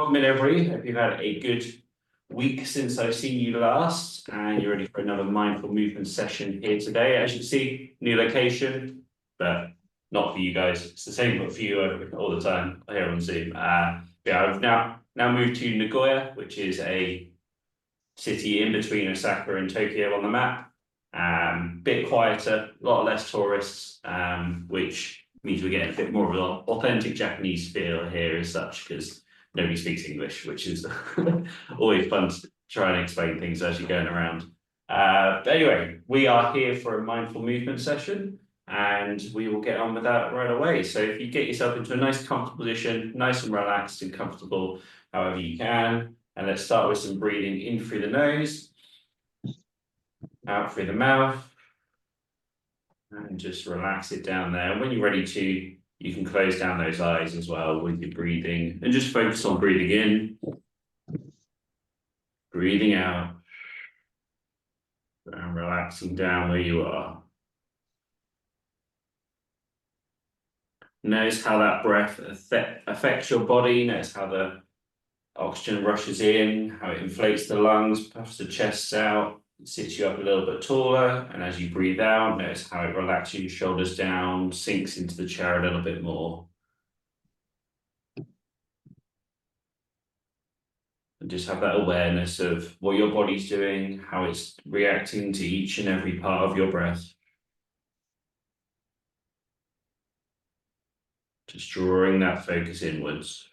welcome in everybody. Hope you've had a good week since I've seen you last, and you're ready for another mindful movement session here today. As you can see, new location, but not for you guys. It's the same, but for you all the time here on Zoom. Yeah, I've now moved to Nagoya, which is a city in between Osaka and Tokyo on the map. Bit quieter, a lot less tourists, which means we're getting a bit more of an authentic Japanese feel here as such, because nobody speaks English, which is always fun to try and explain things as you're going around. But anyway, we are here for a mindful movement session, and we will get on with that right away. So if you get yourself into a nice comfortable position, nice and relaxed and comfortable, however you can, and let's start with some breathing in through the nose, out through the mouth, and just relax it down there. And when you're ready to, you can close down those eyes as well with your breathing and just focus on breathing in, breathing out, and relaxing down where you are. Notice how that breath affects your body. Notice how the oxygen rushes in, how it inflates the lungs, puffs the chest out, sits you up a little bit taller. And as you breathe out, notice how it relaxes your shoulders down, sinks into the chair a little bit more. And just have that awareness of what your body's doing, how it's reacting to each and every part of your breath. Just drawing that focus inwards.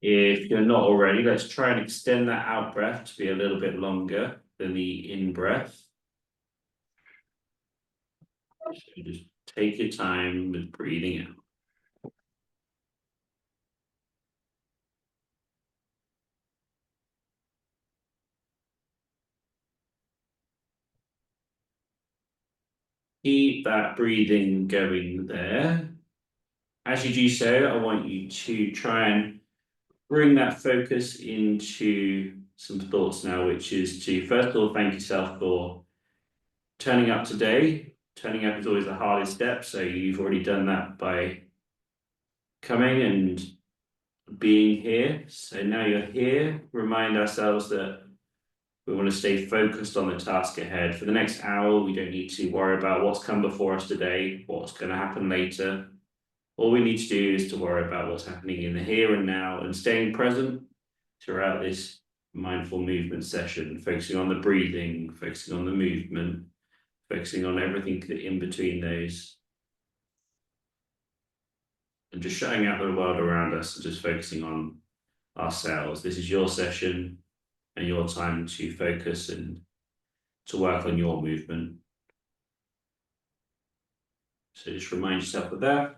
If you're not already, let's try and extend that out breath to be a little bit longer than the in breath. So just take your time with breathing out. Keep that breathing going there. As you do so, I want you to try and bring that focus into some thoughts now, which is to first of all thank yourself for turning up today. Turning up is always the hardest step, so you've already done that by coming and being here. So now you're here, remind ourselves that we want to stay focused on the task ahead. For the next hour, we don't need to worry about what's come before us today, what's going to happen later. All we need to do is to worry about what's happening in the here and now and staying present throughout this mindful movement session, focusing on the breathing, focusing on the movement, focusing on everything in between those. And just shutting out the world around us and just focusing on ourselves. This is your session and your time to focus and to work on your movement. So just remind yourself of that.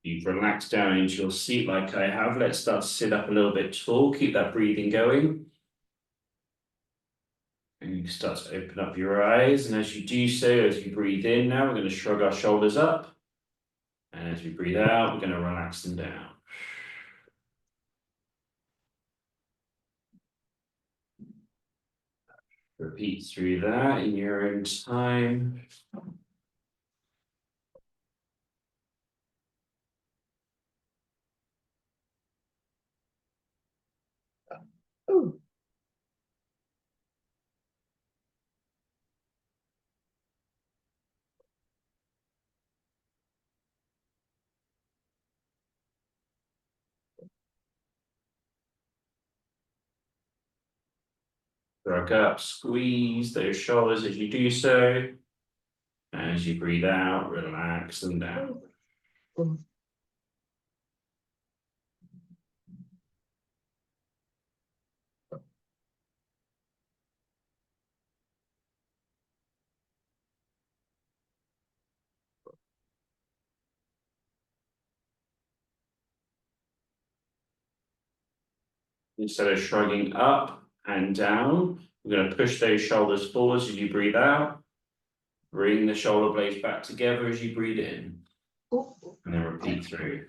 You've relaxed down into your seat like I have. Let's start to sit up a little bit tall. Keep that breathing going. And you can start to open up your eyes. And as you do so, as you breathe in now, we're going to shrug our shoulders up. And as we breathe out, we're going to relax them down. Repeat through that in your own time. Ooh. Shrug up, squeeze those shoulders as you do so. As you breathe out, relax them down. Instead of shrugging up and down, we're going to push those shoulders forwards as you breathe out. Bring the shoulder blades back together as you breathe in. And then repeat through.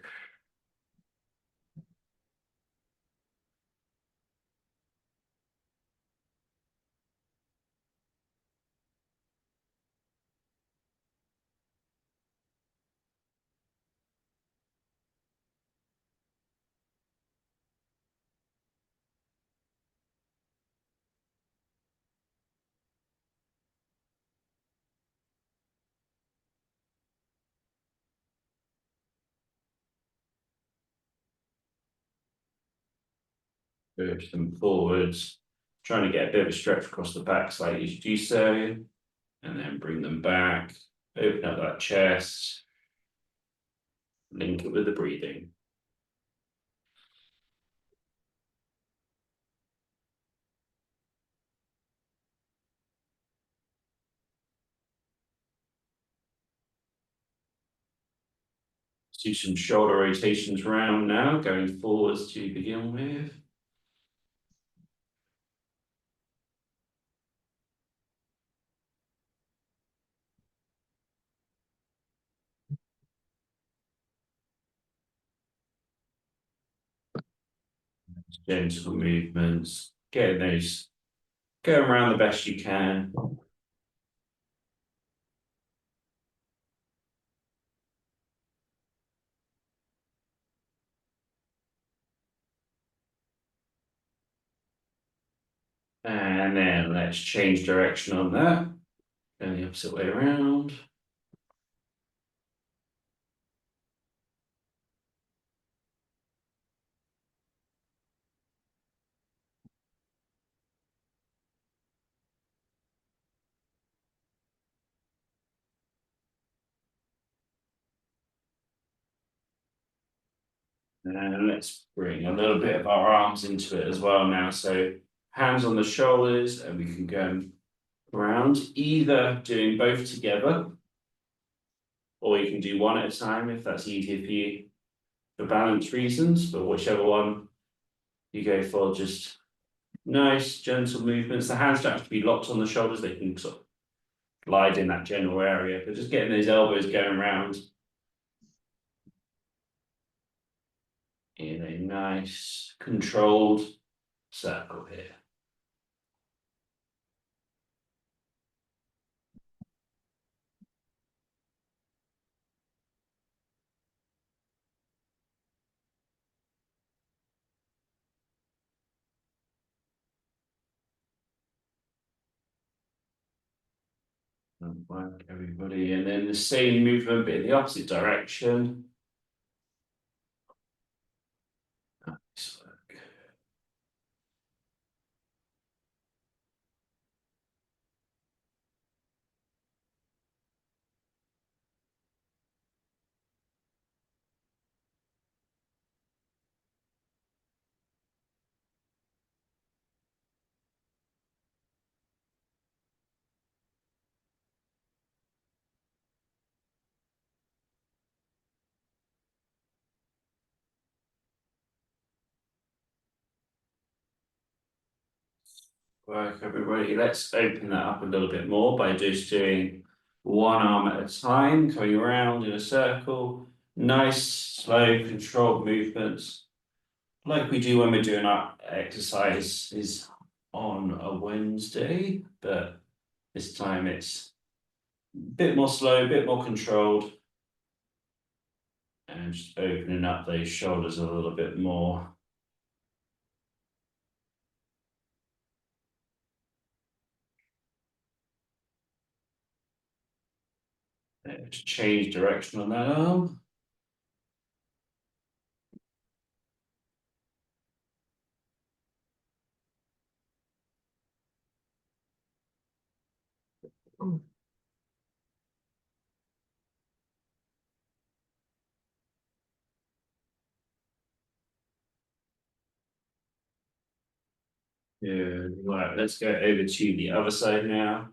Push them forwards. Trying to get a bit of a stretch across the back slightly as you do so. And then bring them back. Open up that chest. Link it with the breathing. Let's do some shoulder rotations round now, going forwards to begin with. Gentle movements, getting those going around the best you can. And then let's change direction on that. Going the opposite way around. And let's bring a little bit of our arms into it as well now. So hands on the shoulders, and we can go around, either doing both together, or you can do one at a time if that's easier for you for balance reasons, but whichever one you go for, just nice, gentle movements. The hands don't have to be locked on the shoulders, they can sort of glide in that general area, but just getting those elbows going around in a nice, controlled circle here. Work everybody, and then the same movement but in the opposite direction. Nice work. Work everybody. Let's open that up a little bit more by just doing one arm at a time, coming around in a circle. Nice, slow, controlled movements, like we do when we're doing our exercises on a Wednesday, but this time it's a bit more slow, a bit more controlled, and just opening up those shoulders a little bit more. Let's change direction on that arm. Yeah, right, let's go over to the other side now.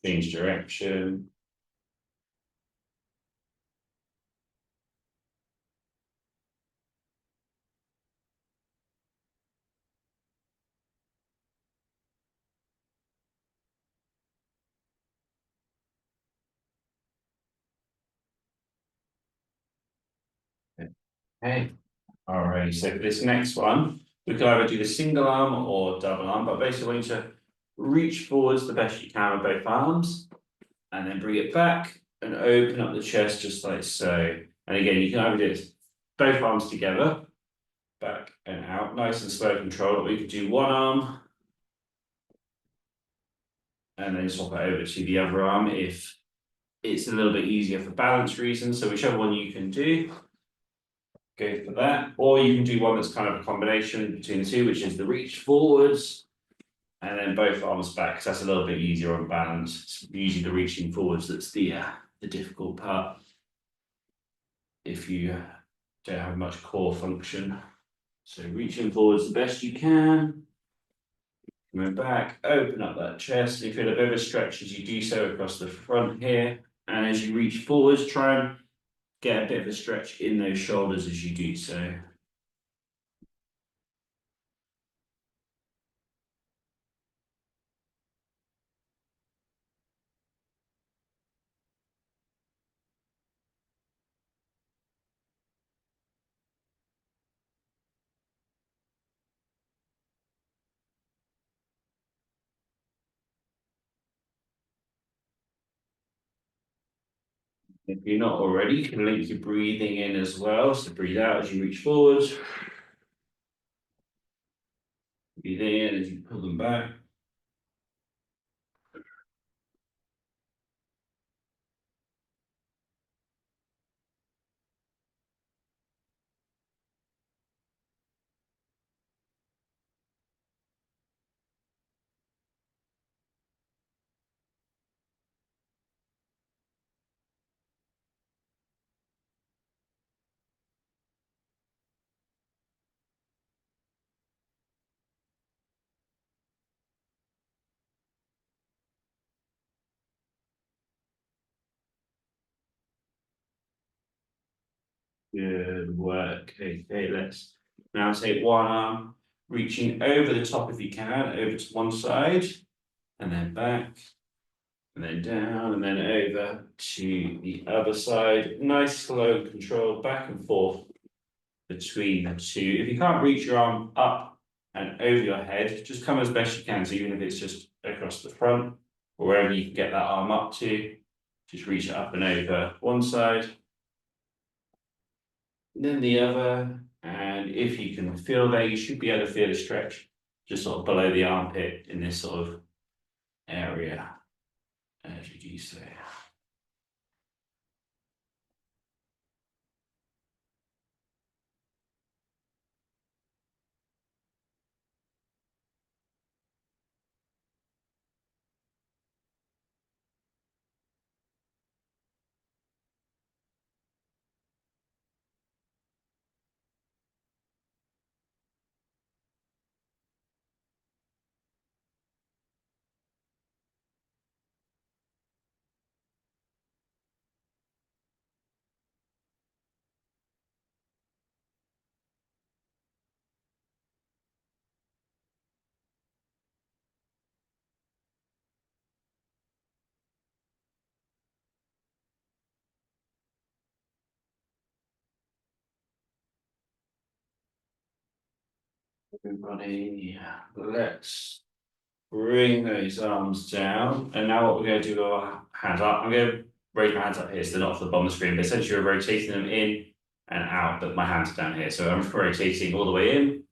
change direction. Okay, alright, so for this next one, we can either do the single arm or double arm, but basically I want you to reach forwards the best you can with both arms. And then bring it back and open up the chest just like so. And again, you can either do it both arms together, back and out, nice and slow control. Or you could do one arm and then swap it over to the other arm if it's a little bit easier for balance reasons. So whichever one you can do, go for that. Or you can do one that's kind of a combination between the two, which is the reach forwards and then both arms back, because that's a little bit easier on balance. It's usually the reaching forwards that's the difficult part if you don't have much core function. So reaching forwards the best you can. Coming back, open up that chest. You feel a bit of a stretch as you do so across the front here. And as you reach forwards, try and get a bit of a stretch in those shoulders as you do so. If you're not already, you can link your breathing in as well. So breathe out as you reach forwards. Breathe in as you pull them back. Good work. Okay, let's now take one arm, reaching over the top if you can, over to one side, and then back, and then down, and then over to the other side. Nice, slow control, back and forth between the two. If you can't reach your arm up and over your head, just come as best you can. So even if it's just across the front, or wherever you can get that arm up to, just reach it up and over one side, then the other, and if you can feel there, you should be able to feel a stretch just sort of below the armpit in this sort of area, as you do so. Everybody, let's bring those arms down. And now what we're going to do with our hands up, I'm going to raise my hands up here so they're not off the bottom of the screen, but essentially we're rotating them in and out, but my hands are down here. So I'm rotating all the way in,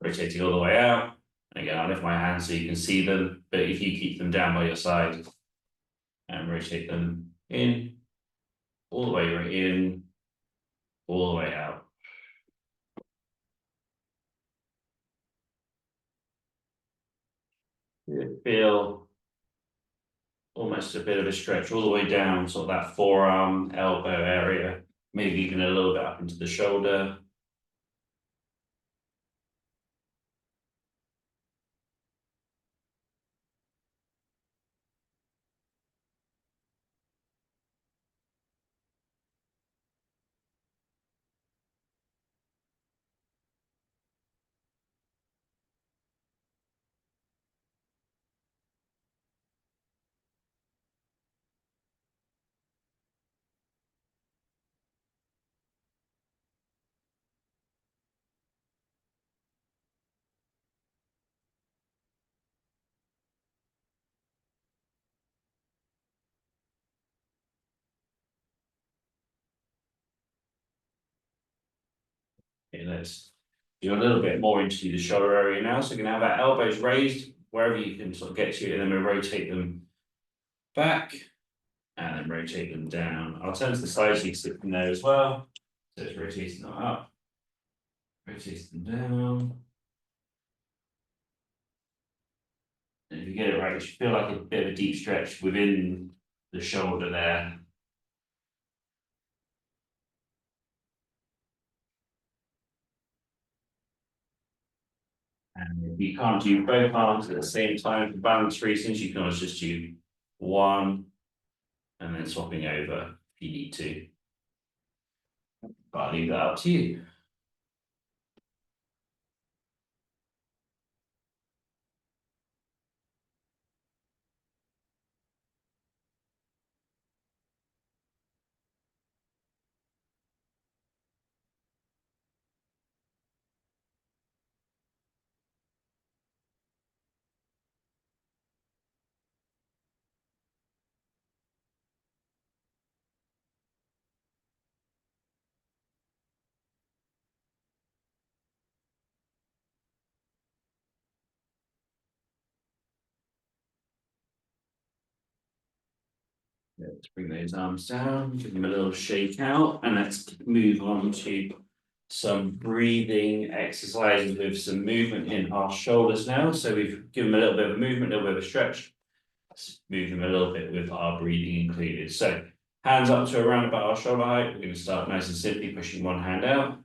rotating all the way out. And again, I'll lift my hands so you can see them, but if you keep them down by your side and rotate them in, all the way right in, all the way out. You feel almost a bit of a stretch all the way down, sort of that forearm, elbow area, maybe even a little bit up into the shoulder. Okay, let's do a little bit more into the shoulder area now. So we're gonna have our elbows raised wherever you can sort of get to, and then we'll rotate them back and then rotate them down. I'll turn to the side so you can sit from there as well. So it's rotating them up, rotating them down. And if you get it right, you should feel like a bit of a deep stretch within the shoulder there. And if you can't do both arms at the same time for balance reasons, you can always just do one and then swapping over if you need to. But I'll leave that up to you. Let's bring those arms down, give them a little shake out, and let's move on to some breathing exercises with some movement in our shoulders now. So we've given them a little bit of a movement, a little bit of a stretch. Let's move them a little bit with our breathing included. So hands up to around about our shoulder height. We're going to start nice and simply pushing one hand out,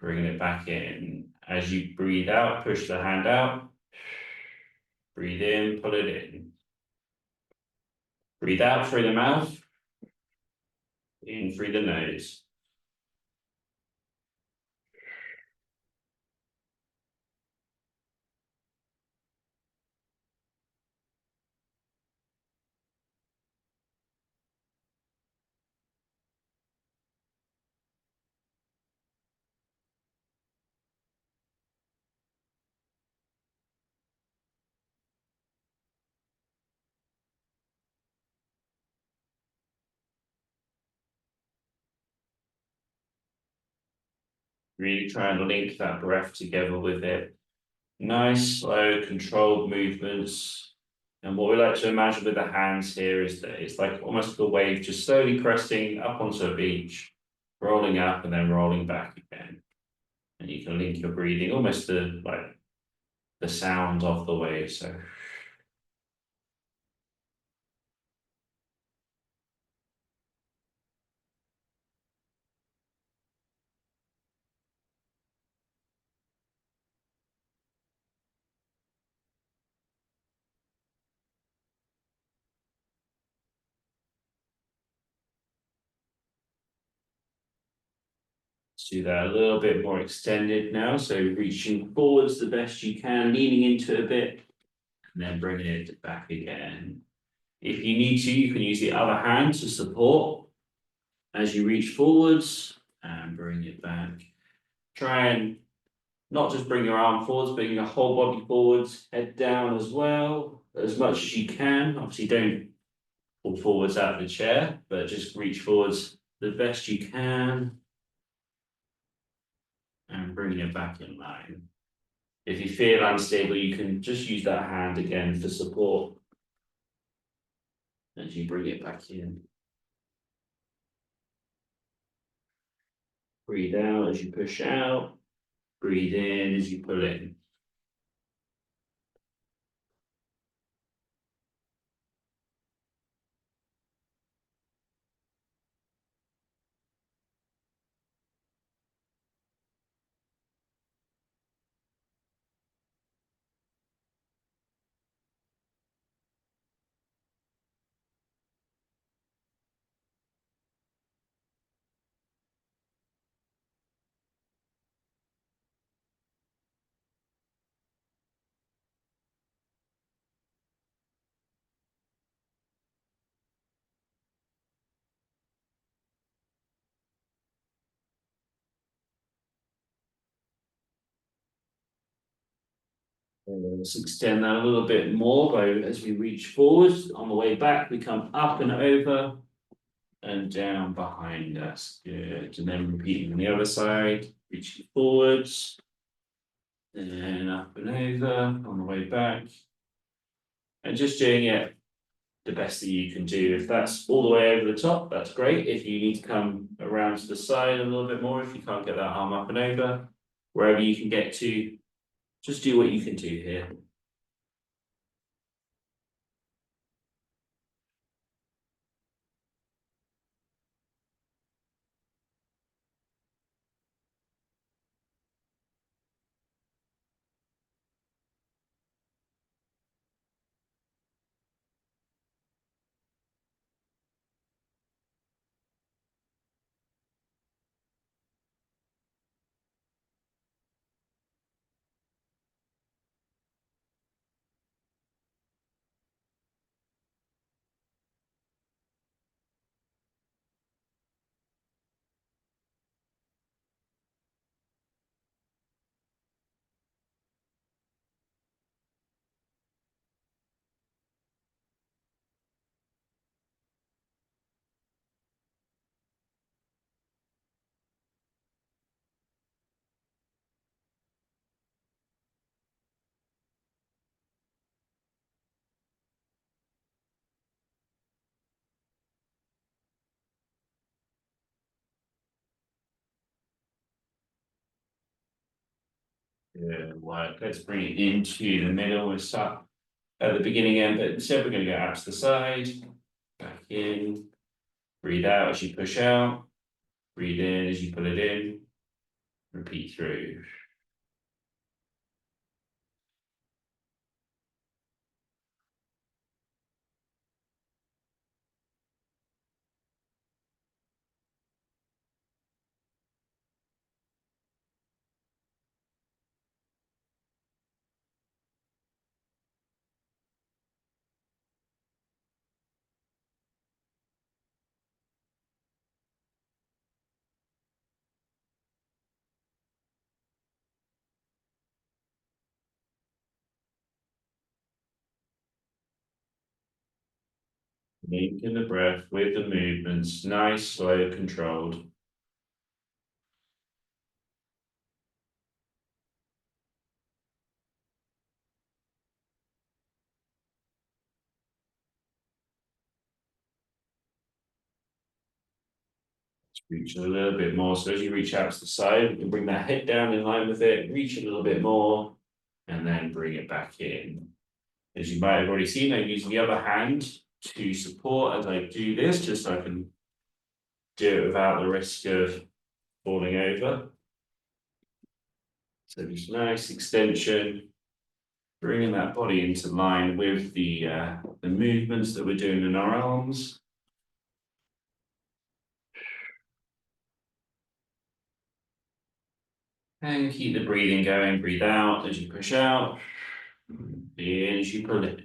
bringing it back in. As you breathe out, push the hand out. Breathe in, pull it in. Breathe out through the mouth. In through the nose. Really try and link that breath together with it. Nice, slow, controlled movements. And what we like to imagine with the hands here is that it's like almost a wave just slowly cresting up onto a beach, rolling up and then rolling back again. And you can link your breathing almost to like the sound of the wave. So let's do that a little bit more extended now. So reaching forwards the best you can, leaning into it a bit, and then bringing it back again. If you need to, you can use the other hand to support as you reach forwards and bring it back. Try and not just bring your arm forwards, bring your whole body forwards, head down as well, as much as you can. Obviously, don't fall forwards out of the chair, but just reach forwards the best you can and bring it back in line. If you feel unstable, you can just use that hand again for support as you bring it back in. Breathe out as you push out. Breathe in as you pull in. Let's extend that a little bit more by as we reach forward. On the way back, we come up and over and down behind us. Good. And then repeating on the other side. reaching forwards. And up and over on the way back. And just doing it the best that you can do. If that's all the way over the top, that's great. If you need to come around to the side a little bit more, if you can't get that arm up and over, wherever you can get to, just do what you can do here. Good work. Let's bring it into the middle. We'll start at the beginning end, but instead we're going to go out to the side, back in, breathe out as you push out, breathe in as you pull it in, repeat through. Linking the breath with the movements, nice, slow, controlled. Reach a little bit more. So as you reach out to the side, you can bring that head down in line with it, reach a little bit more, and then bring it back in. As you might have already seen, I'm using the other hand to support as I do this, just so I can do it without the risk of falling over. So just nice extension, bringing that body into line with the movements that we're doing in our arms. And keep the breathing going, breathe out as you push out, in as you pull it.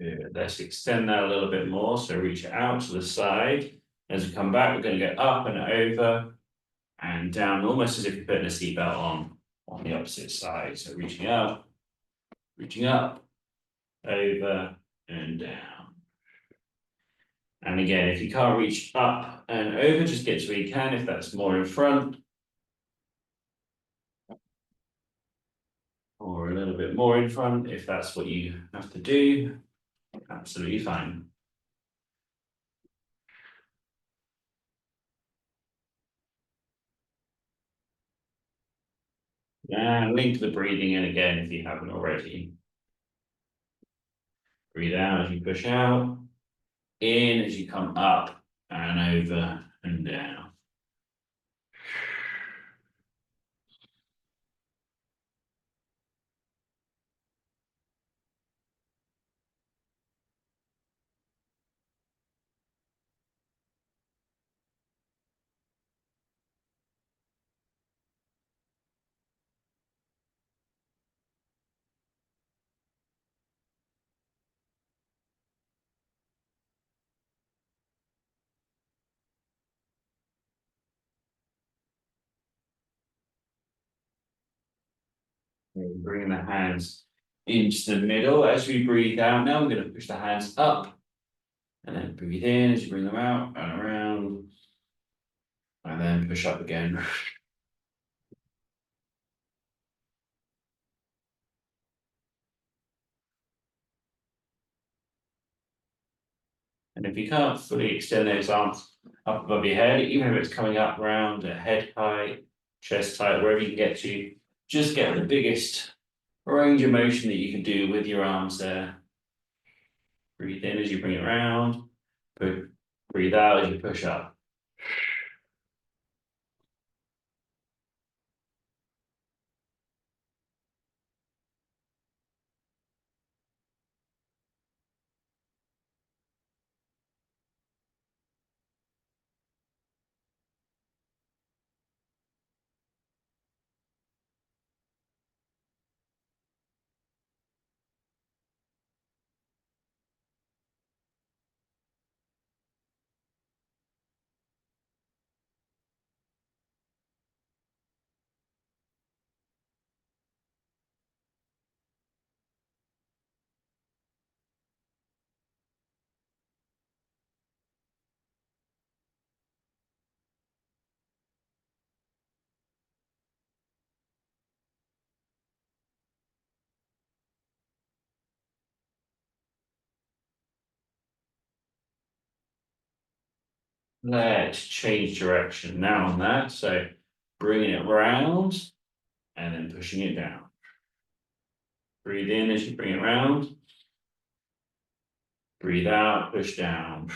Good. Let's extend that a little bit more. So reach it out to the side. As we come back, we're going to go up and over and down, almost as if you're putting a seatbelt on the opposite side. So reaching up, over and down. And again, if you can't reach up and over, just get to where you can if that's more in front. Or a little bit more in front if that's what you have to do. Absolutely fine. And link the breathing in again if you haven't already. Breathe out as you push out. In as you come up and over and down. And bring the hands into the middle as we breathe out. Now we're going to push the hands up and then breathe in as you bring them out and around. And then push up again. And if you can't fully extend those arms up above your head, even if it's coming up round at head height, chest height, wherever you can get to, just get the biggest range of motion that you can do with your arms there. Breathe in as you bring it round, breathe out as you push up. Let's change direction now on that. So bringing it round and then pushing it down. Breathe in as you bring it round. Breathe out, push down.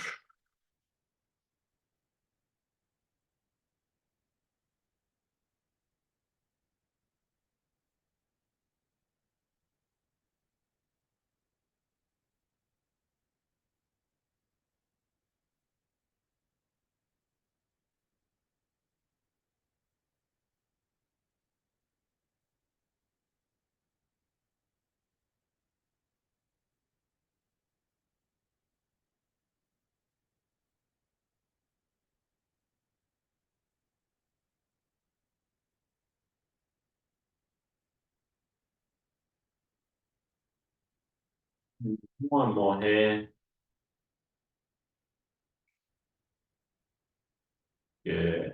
One more here. Good.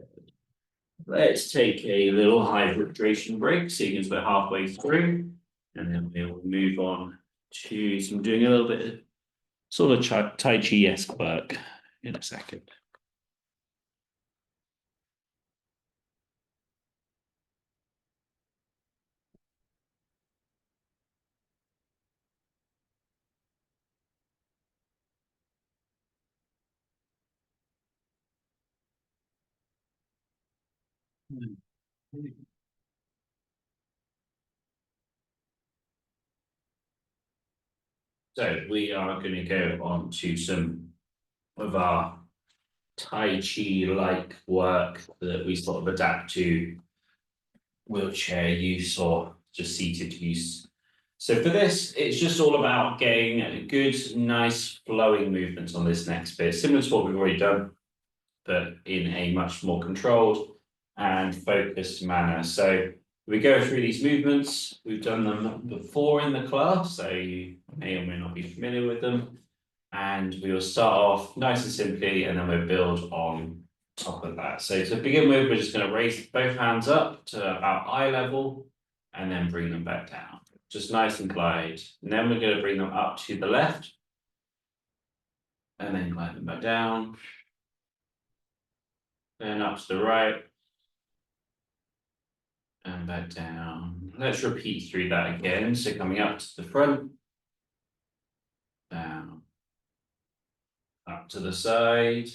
Let's take a little hydration break, seeing as we're halfway through, and then we'll move on to some doing a little bit of sort of Tai Chi-esque work in a second. So we are going to go on to some of our Tai Chi-like work that we sort of adapt to wheelchair use or just seated use. So for this, it's just all about getting a good, nice flowing movement on this next bit, similar to what we've already done, but in a much more controlled and focused manner. So we go through these movements, we've done them before in the class, so you may or may not be familiar with them. And we will start off nice and simply, and then we'll build on top of that. So to begin with, we're just going to raise both hands up to about eye level and then bring them back down. Just nice and glide. And then we're going to bring them up to the left and then glide them back down. Then up to the right and back down. Let's repeat through that again. So coming up to the front, down, up to the side,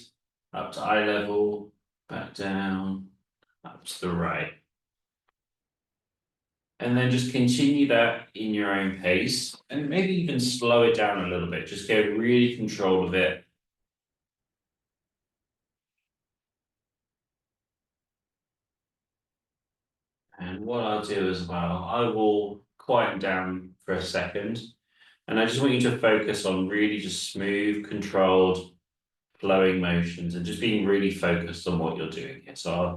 up to eye level, back down, up to the right. And then just continue that in your own pace and maybe even slow it down a little bit. Just get really control of it. And what I'll do as well, I will quieten down for a second. And I just want you to focus on really just smooth, controlled, flowing motions and just being really focused on what you're doing here. So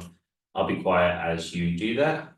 I'll be quiet as you do that.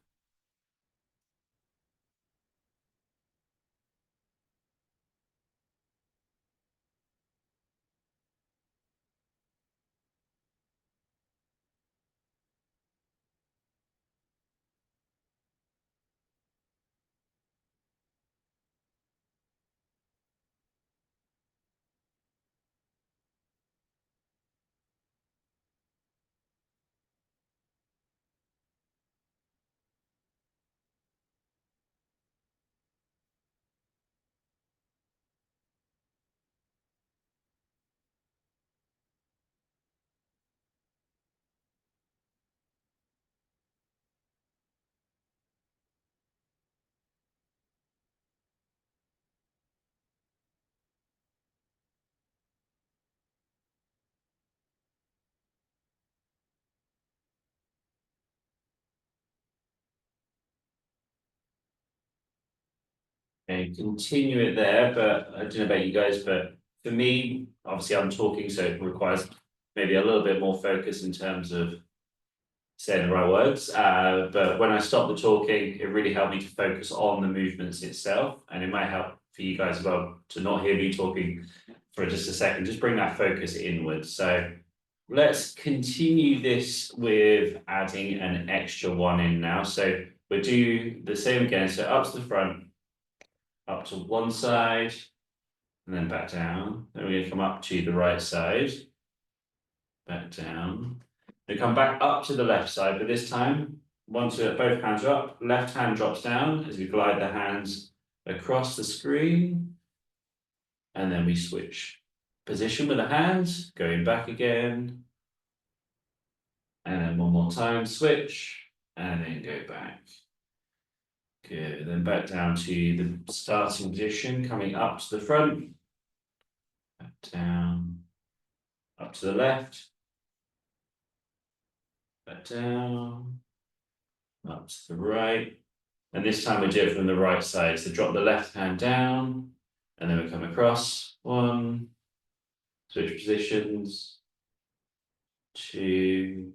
And continue it there, but I don't know about you guys, but for me, obviously I'm talking, so it requires maybe a little bit more focus in terms of saying the right words. But when I stop the talking, it really helped me to focus on the movements itself. And it might help for you guys as well to not hear me talking for just a second, just bring that focus inwards. So let's continue this with adding an extra one in now. So we'll do the same again. So up to the front, up to one side, and then back down. Then we're going to come up to the right side, back down. We come back up to the left side, but this time, once both hands are up, left hand drops down as we glide the hands across the screen. And then we switch position with the hands, going back again. And then one more time, switch, and then go back. Good, then back down to the starting position, coming up to the front, back down, up to the left, back down, up to the right. And this time we do it from the right side. So drop the left hand down, and then we come across. One, switch positions, two,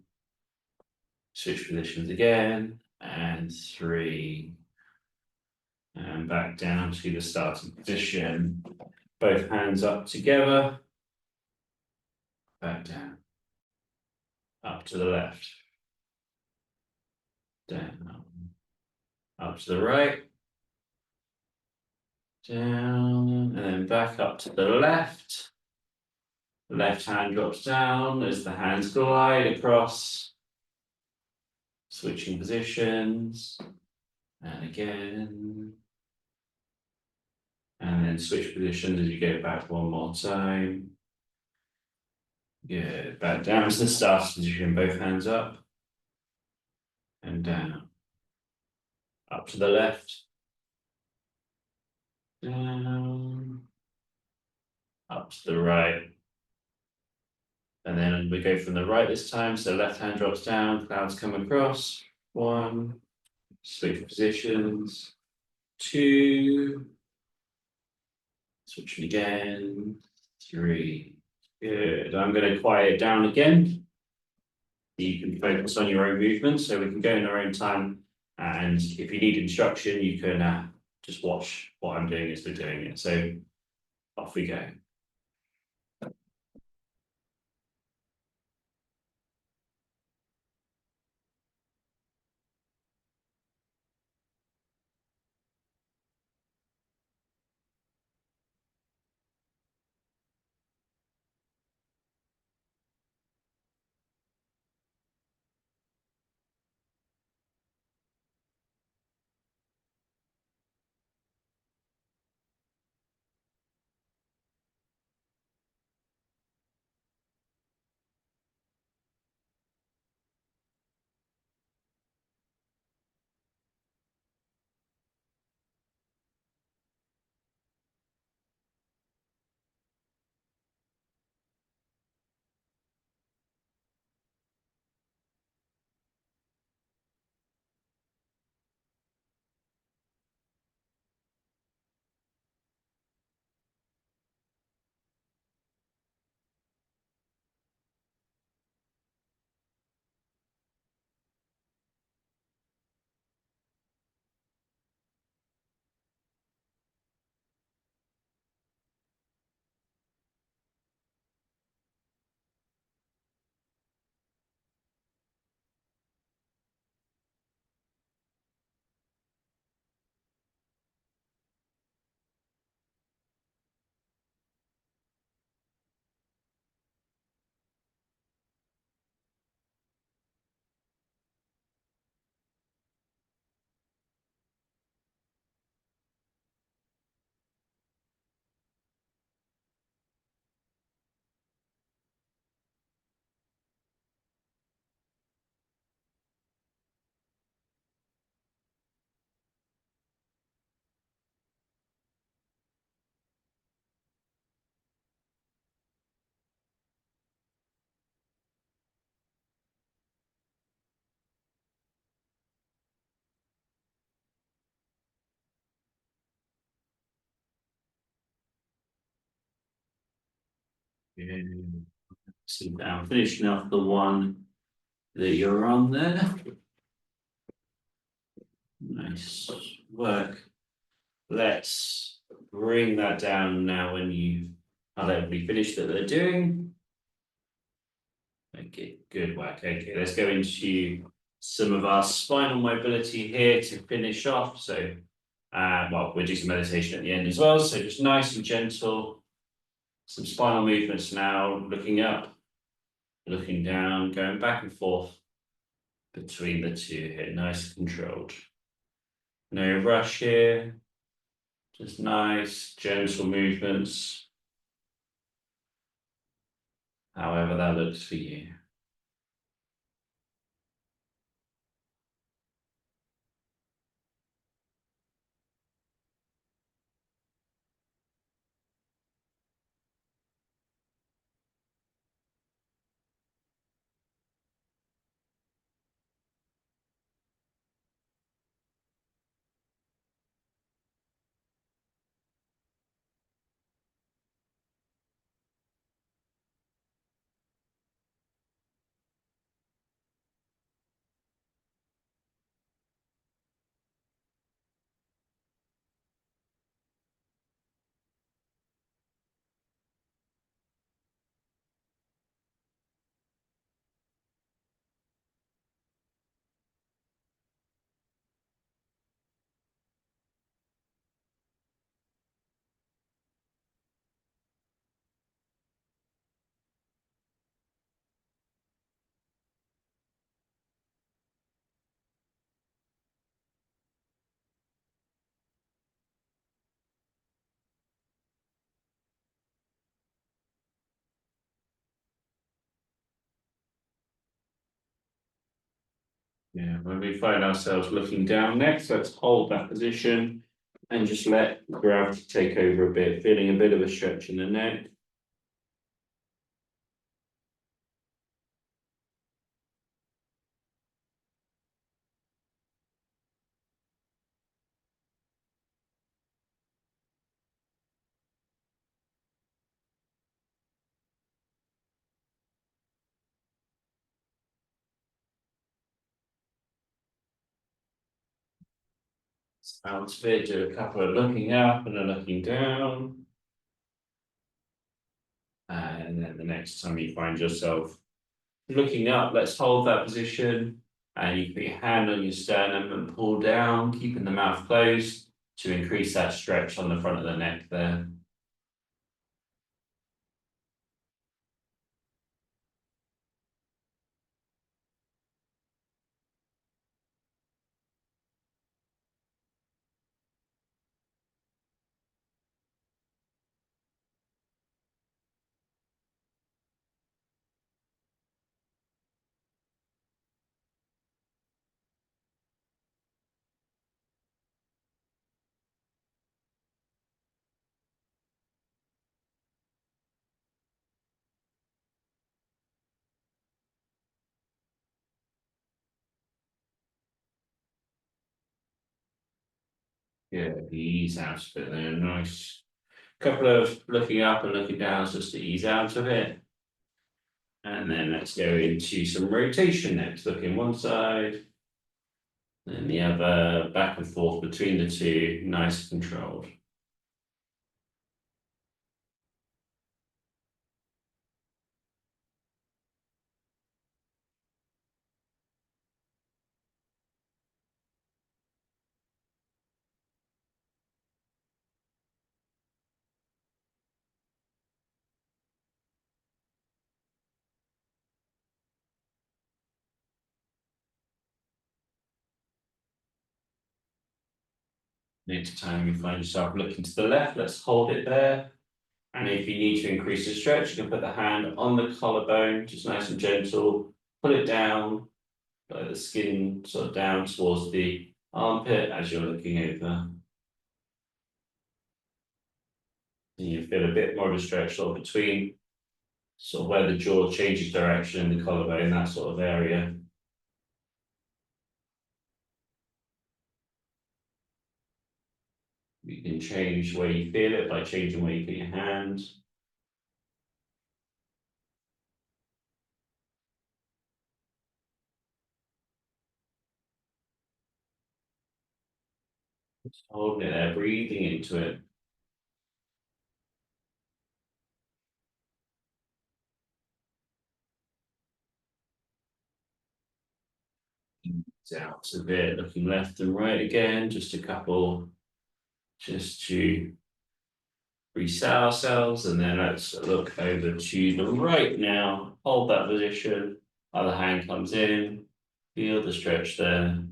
switch positions again, and three. And back down to the starting position. Both hands up together. Back down. Up to the left. Down. Up to the right. Down. And then back up to the left. Left hand drops down as the hands glide across. Switching positions. And again. And then switch positions as you go back one more time. Good. Back down to the start position, both hands up. And down. Up to the left. Down. Up to the right. And then we go from the right this time. So left hand drops down, clouds come across. One. Switch positions. Two. Switching again. Three. Good. I'm going to quiet it down again. You can focus on your own movements, so we can go in our own time. And if you need instruction, you can just watch what I'm doing as we're doing it. So off we go. Good. So now finishing off the one that you're on there. Nice work. Let's bring that down now when you've hopefully finished that they're doing. Okay, good work. Okay, let's go into some of our spinal mobility here to finish off. So, well, we'll do some meditation at the end as well. So just nice and gentle. Some spinal movements now, looking up, looking down, going back and forth between the two here, nice and controlled. No rush here, just nice, gentle movements, however that looks for you. Yeah, when we find ourselves looking down next, let's hold that position and just let gravity take over a bit, feeling a bit of a stretch in the neck. Sounds fit, do a couple of looking up and a looking down. And then the next time you find yourself looking up, let's hold that position. And you can put your hand on your sternum and pull down, keeping the mouth closed to increase that stretch on the front of the neck there. Yeah, ease out of it there, nice. Couple of looking up and looking down just to ease out of it. And then let's go into some rotation next, looking one side, then the other, back and forth between the two, nice and controlled. Next time you find yourself looking to the left, let's hold it there. And if you need to increase the stretch, you can put the hand on the collarbone, just nice and gentle, pull it down, let the skin sort of down towards the armpit as you're looking over. And you feel a bit more of a stretch sort of between sort of where the jaw changes direction in the collarbone, that sort of area. You can change where you feel it by changing where you put your hands. Just holding it there, breathing into it. Out a bit, looking left and right again, just a couple, just to reset ourselves, and then let's look over to the right now. Hold that position, other hand comes in, feel the stretch there.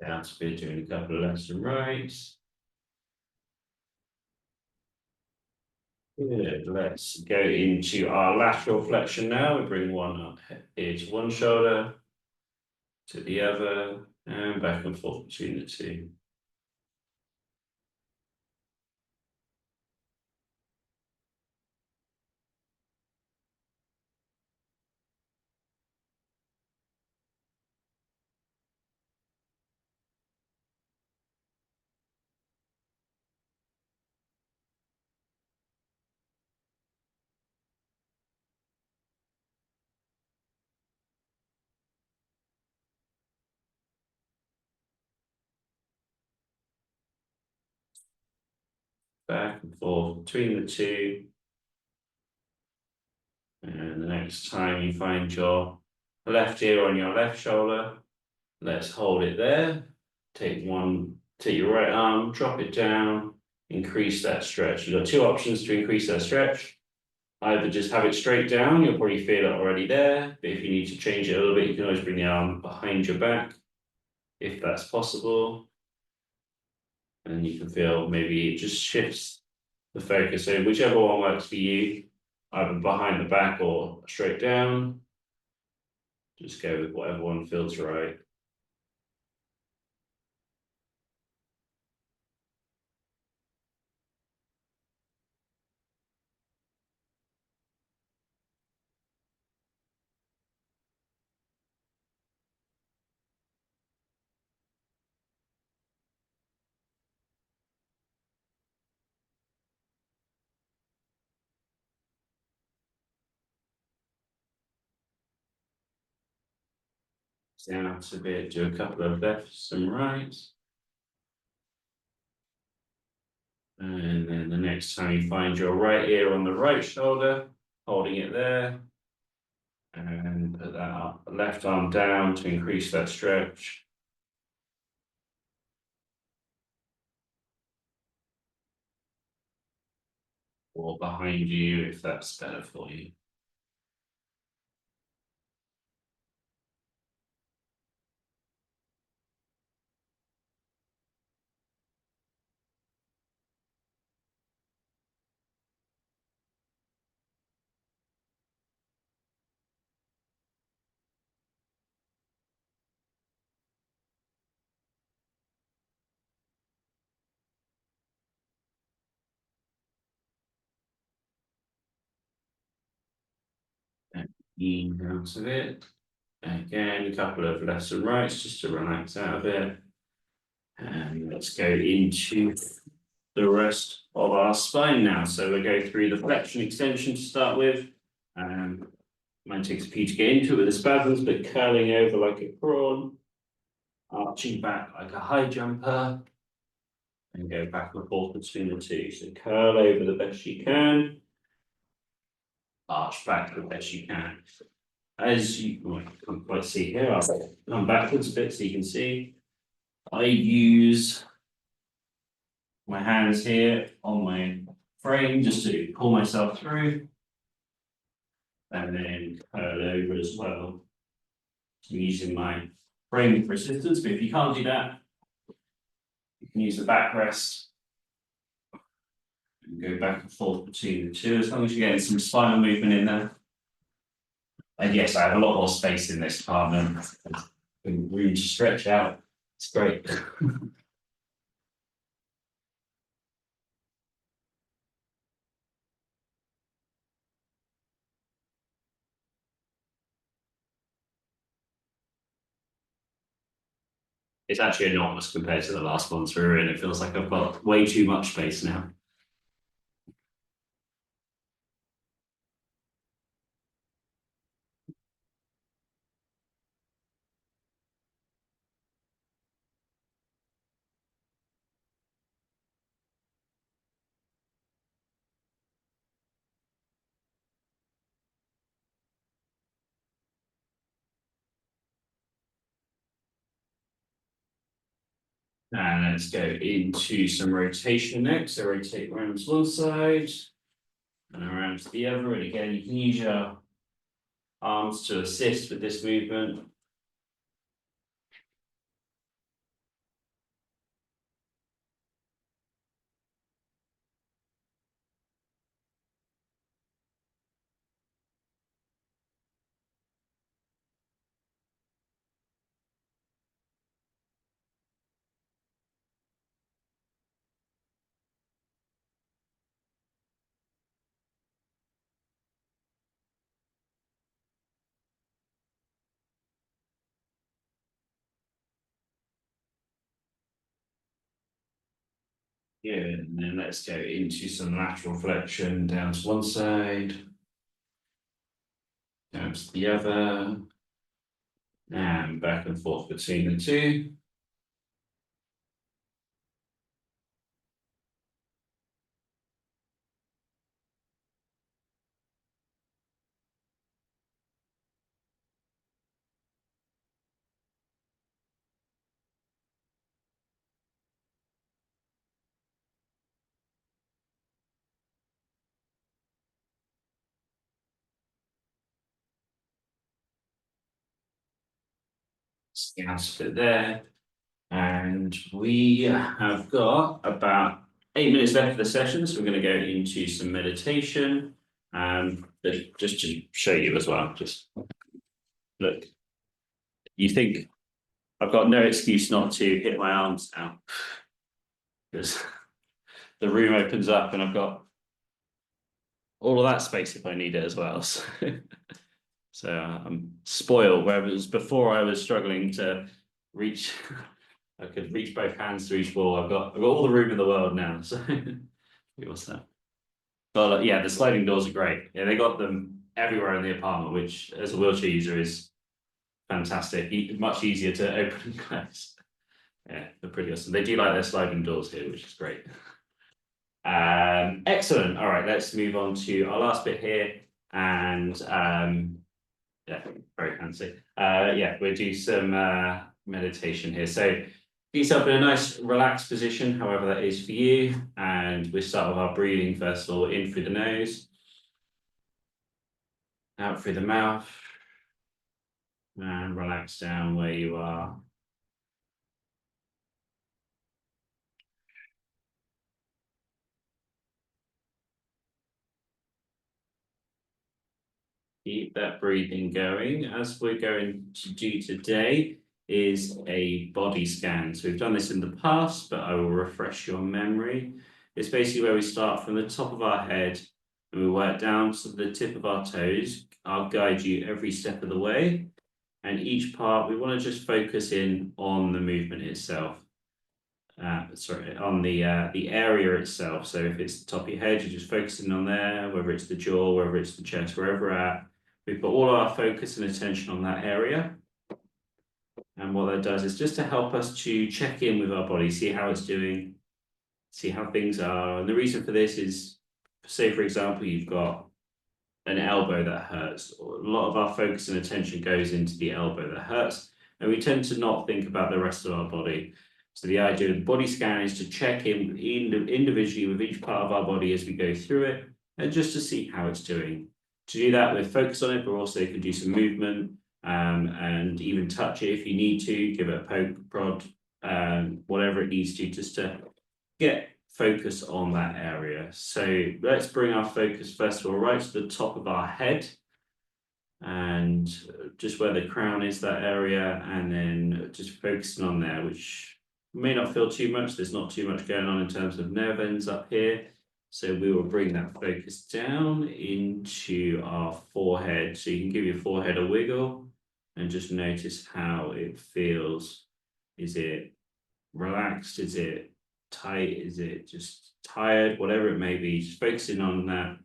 Down speed, doing a couple of lefts and rights. Good, let's go into our lateral flexion now. We bring one up here to one shoulder, to the other, and back and forth between the two. Back and forth between the two. And the next time you find your left ear on your left shoulder, let's hold it there. Take your right arm, drop it down, increase that stretch. You've got two options to increase that stretch. Either just have it straight down, you'll probably feel it already there. But if you need to change it a little bit, you can always bring the arm behind your back, if that's possible. And you can feel maybe it just shifts the focus. So whichever one works for you, either behind the back or straight down. Just go with whatever one feels right. Down a bit, do a couple of lefts and rights. And then the next time you find your right ear on the right shoulder, holding it there. And put that up, left arm down to increase that stretch. Or behind you if that's better for you. And in out of it. Again, a couple of lefts and rights just to relax out of it. And let's go into the rest of our spine now. So we'll go through the flexion extension to start with. Mine takes a few to get into it with the spasms, but curling over like a prawn, arching back like a high jumper, and go back and forth between the two. So curl over the best you can, arch back the best you can. As you can't quite see here, I'll come backwards a bit so you can see. I use my hands here on my frame just to pull myself through. And then curl over as well. So I'm using my frame for assistance, but if you can't do that, you can use the backrest and go back and forth between the two, as long as you're getting some spinal movement in there. And yes, I have a lot more space in this apartment. Room to stretch out. It's great. It's actually enormous compared to the last ones we were in. It feels like I've got way too much space now. And let's go into some rotation next. So rotate around to one side and around to the other. And again, you can use your arms to assist with this movement. Yeah, and then let's go into some lateral flexion down to one side, down to the other, and back and forth between the two. Scouse fit there. And we have got about 8 minutes left of the session, so we're going to go into some meditation. But just to show you as well, just look. You think I've got no excuse not to hit my arms now because the room opens up and I've got all of that space if I need it as well. So, I'm spoiled. Whereas before I was struggling to reach, I could reach both hands to each wall. I've got all the room in the world now. So, what's that? But yeah, the sliding doors are great. Yeah, they got them everywhere in the apartment, which as a wheelchair user is fantastic. Much easier to open and close. Yeah, they're pretty awesome. They do like their sliding doors here, which is great. Excellent. All right, let's move on to our last bit here. And yeah, very fancy. Yeah, we'll do some meditation here. So get yourself in a nice relaxed position, however that is for you. And we start with our breathing first of all, in through the nose, out through the mouth, and relax down where you are. Keep that breathing going. As we're going to do today is a body scan. So we've done this in the past, but I will refresh your memory. It's basically where we start from the top of our head and we work down to the tip of our toes. I'll guide you every step of the way. And each part, we want to just focus in on the movement itself. Sorry, on the area itself. So if it's the top of your head, you're just focusing on there, whether it's the jaw, whether it's the chest, wherever we're at. We've got all our focus and attention on that area. And what that does is just to help us to check in with our body, see how it's doing, see how things are. And the reason for this is, say, for example, you've got an elbow that hurts. A lot of our focus and attention goes into the elbow that hurts. And we tend to not think about the rest of our body. So the idea of the body scan is to check in individually with each part of our body as we go through it, and just to see how it's doing. To do that, we're focused on it, but also you can do some movement and even touch it if you need to, give it a poke, prod, whatever it needs to, just to get focus on that area. So let's bring our focus first of all right to the top of our head. and just where the crown is, that area, and then just focusing on there, which may not feel too much. There's not too much going on in terms of nerve ends up here. So we will bring that focus down into our forehead. So you can give your forehead a wiggle and just notice how it feels. Is it relaxed? Is it tight? Is it just tired? Whatever it may be, just focusing on that.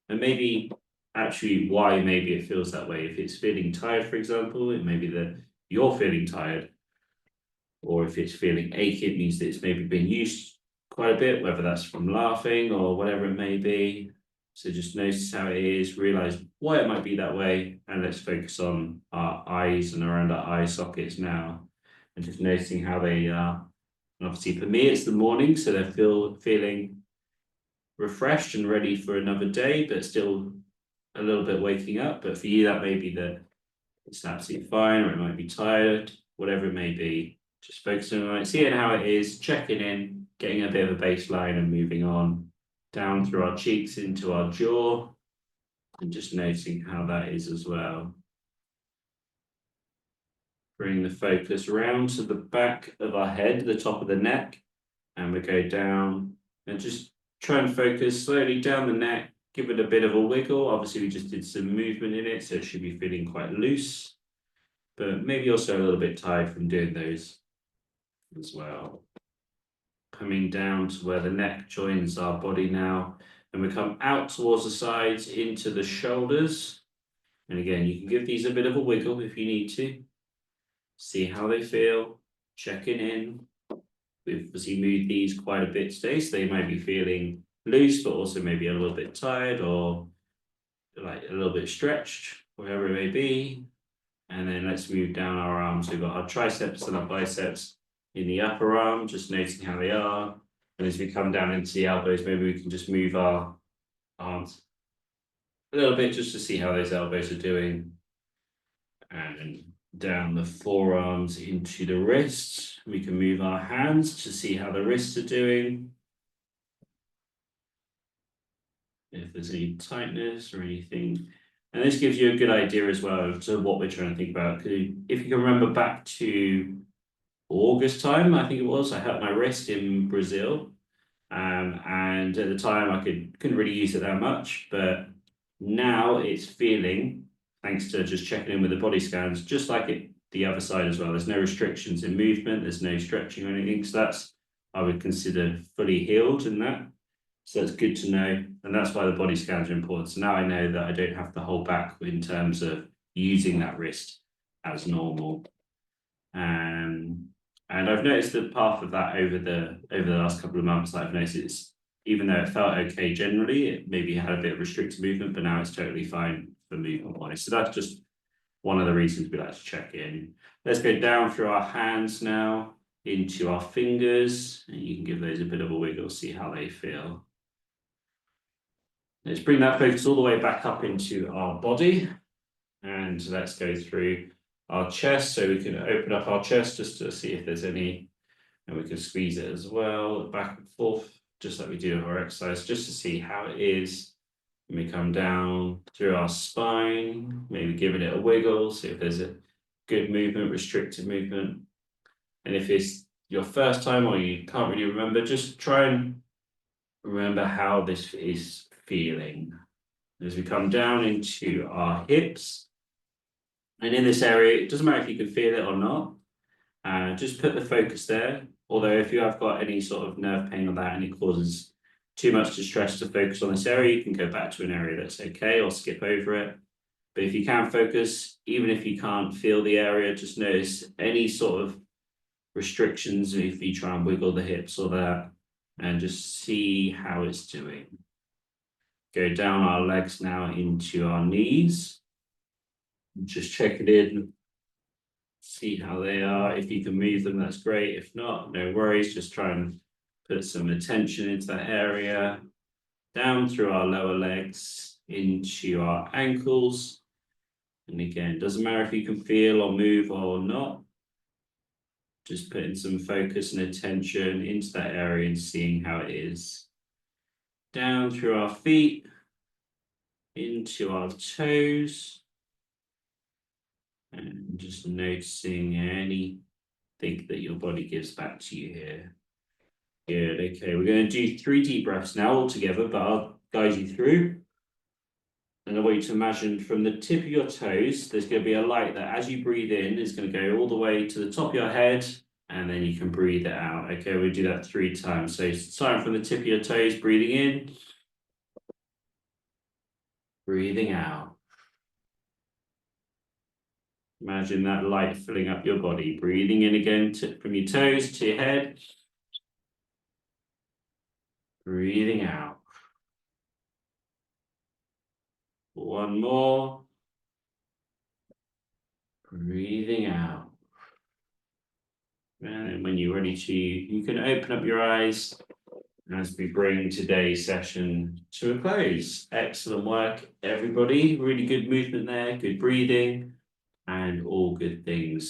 And maybe actually why maybe it feels that way. If it's feeling tired, for example, it may be that you're feeling tired. Or if it's feeling achy, it means that it's maybe been used quite a bit, whether that's from laughing or whatever it may be. So just notice how it is, realize why it might be that way, and let's focus on our eyes and around our eye sockets now, and just noticing how they are. And obviously for me, it's the morning, so they're feeling refreshed and ready for another day, but still a little bit waking up. But for you, that may be that it's absolutely fine, or it might be tired, whatever it may be. Just focusing on it, seeing how it is, checking in, getting a bit of a baseline and moving on down through our cheeks into our jaw, and just noticing how that is as well. Bring the focus around to the back of our head, the top of the neck, and we go down and just try and focus slowly down the neck, give it a bit of a wiggle. Obviously, we just did some movement in it, so it should be feeling quite loose, but maybe also a little bit tired from doing those as well. Coming down to where the neck joins our body now, and we come out towards the sides into the shoulders. And again, you can give these a bit of a wiggle if you need to. See how they feel, checking in. We've obviously moved these quite a bit today, so they might be feeling loose, but also maybe a little bit tired or like a little bit stretched, whatever it may be. And then let's move down our arms. We've got our triceps and our biceps in the upper arm, just noticing how they are. And as we come down into the elbows, maybe we can just move our arms a little bit just to see how those elbows are doing. And down the forearms into the wrists. We can move our hands to see how the wrists are doing. If there's any tightness or anything. And this gives you a good idea as well to what we're trying to think about. Because if you can remember back to August time, I think it was, I hurt my wrist in Brazil. And at the time I couldn't really use it that much, but now it's feeling, thanks to just checking in with the body scans, just like the other side as well. There's no restrictions in movement, there's no stretching or anything. So that's, I would consider fully healed in that. So that's good to know. And that's why the body scans are important. So now I know that I don't have to hold back in terms of using that wrist as normal. And I've noticed the path of that over the last couple of months. That I've noticed, even though it felt okay generally, it maybe had a bit of restricted movement, but now it's totally fine for movement wise. So that's just one of the reasons we like to check in. Let's go down through our hands now into our fingers, and you can give those a bit of a wiggle, see how they feel. Let's bring that focus all the way back up into our body, and let's go through our chest. So we can open up our chest just to see if there's any, and we can squeeze it as well, back and forth, just like we do with our exercise, just to see how it is. And we come down through our spine, maybe giving it a wiggle, see if there's a good movement, restricted movement. And if it's your first time or you can't really remember, just try and remember how this is feeling. As we come down into our hips, and in this area, it doesn't matter if you can feel it or not, just put the focus there. Although if you have got any sort of nerve pain or that and it causes too much distress to focus on this area, you can go back to an area that's okay or skip over it. But if you can focus, even if you can't feel the area, just notice any sort of restrictions if you try and wiggle the hips or that, and just see how it's doing. Go down our legs now into our knees. Just check it in, see how they are. If you can move them, that's great. If not, no worries. Just try and put some attention into that area. Down through our lower legs into our ankles. And again, doesn't matter if you can feel or move or not. Just putting some focus and attention into that area and seeing how it is. Down through our feet, into our toes, And just noticing anything that your body gives back to you here. Good, okay, we're going to do 3 deep breaths now all together, but I'll guide you through. And I want you to imagine from the tip of your toes, there's going to be a light that as you breathe in is going to go all the way to the top of your head, and then you can breathe it out. Okay, we'll do that 3 times. So starting from the tip of your toes, breathing in, breathing out. Imagine that light filling up your body, breathing in again from your toes to your head. Breathing out. One more. Breathing out. And then when you're ready to, you can open up your eyes as we bring today's session to a close. Excellent work, everybody. Really good movement there, good breathing, and all good things.